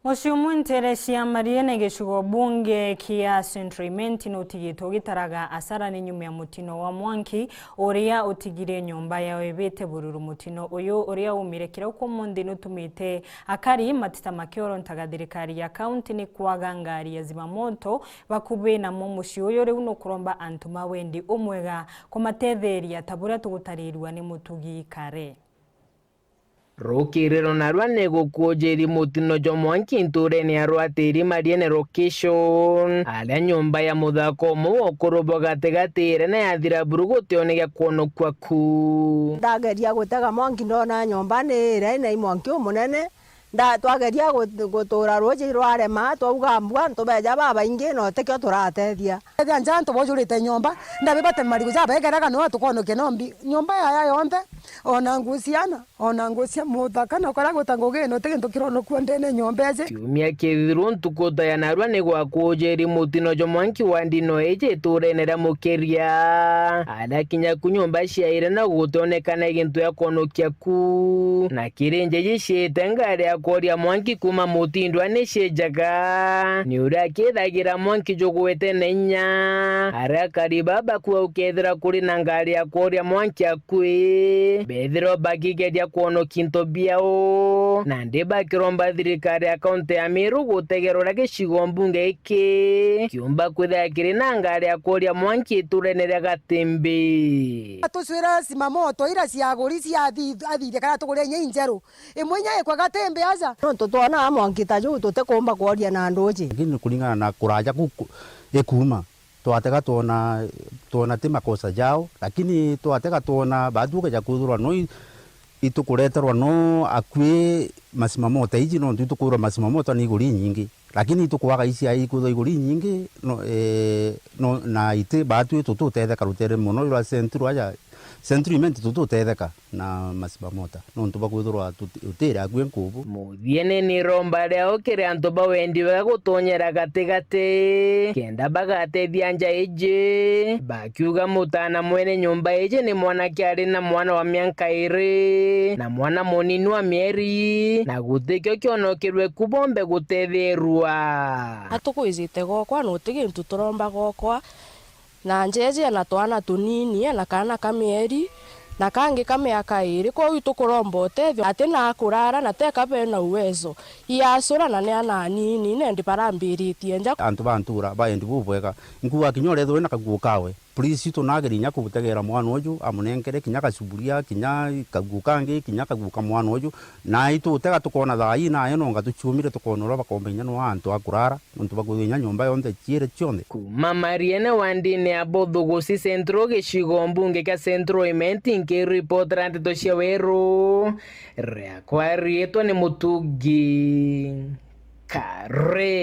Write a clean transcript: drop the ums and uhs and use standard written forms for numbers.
Mushumu nterecia mariene gĩcigo bunge kia Central Imenti n'utigito gitaraga asara ni nyuma ya mutino wa Mwanki uria utigire nyumba ya webete bururu. Mutino uyu uria umire kirauko mundi nutumite akari matita makioro ntagathirikari ya county ni kwaga ngari ya zimamoto bakube na mumushi uyu uri uno kuromba antuma wendi umwega kumatetheria tabura tugutarirwa ni mutugi kare. Rokirero narwa nego kujeri mutino jo Mwanki nture ni arwatiri mariene location ala nyumba ya muthako mu kurobo gategatire na yathira buruguti onege kuono kwaku ndageria gutega Mwanki ndona nyumba ni ire na Mwanki umunene twageria gutura roje rwarema twauga mbwa ntubeja baba ingi no tekyo turatethia anja ntubojurite nyumba ndabibate marigo jabegeraga no tukonoke nombi nyumba ya yonde ona ngucia muthaka na kora gutanguge no tegintu kirono kuondene nyumba je kiumia kithirwo ntukuta ya narwa ni gwa kujeri mutino jo Mwanki wandi no eje turenera mukeria ala kinya kunyumba ciaire na gutonekana gintu ya konokia ku na kirenje gicite ngari akoria Mwanki kuma mutindwa ni shejaga ni ura kithagira Mwanki joguete nenya ara karibaba kwa ukethira kuri na ngari akoria Mwanki akui bethiro bagigeria kuono kinto biao na ndeba kiromba thirikari akaunti ya Meru gutegerora gicigo mbunge iki kiumba kwithakire na ngari akoria Mwanki turenere gatembe atuswira simamoto ira ciaguri cia athire kana tugure nyinjeru imwe nya ekwa gatembe aza no twana Mwanki taju tutekomba kuoria na ndoje ngini kulingana na kuraja ekuma twatega tuona ti makosa jao lakini twatega tuona baduka ja kuthurwa no itukureterwa no akwi masimamoto iji no tutukura masimamoto ni iguri nyingi lakini tukwaga isi ai kutho iguri nyingi no na ite batu tututetheka rutere muno rwa Central Imenti tututetheka na masimamoto no ntuba kuthurwa utira akwi nkubu muthiene ni romba ria ukire antuba wendi wega gutonyera gategate kenda bagatethia nja ije bakiuga mutana mwene nyumba ije ni mwana kiari na mwana wa miaka iri na mwana munini wa mieri na gutikyo kionokirwe kubombe gutethirwa atukwizite gokwa no tigintu turomba gokwa na njeje na twana tunini na kana kamieri na kangi kamiaka iri kwa witu kuromba utethio ati na kurara na teka bena uwezo iasura na ne ana nini ne ndiparambiritie nja antu bantura baendi bubwega nkuwa kinyoretho na kagukawe polisi tunagerinya kubutegera mwana uju amunengere kinya kasuburia kinya kagukangi kinya kaguka mwana uju na itu tega tukona thai na yo nonga tuchumire tukonora bakombenya no antu akurara ntu bagunya nyumba yonde chire chonde kuma mariene wandine abothugusi centro gicigo mbunge ka Central Imenti nke report rante tocia weru ria kwa rieto ni mutugi kare.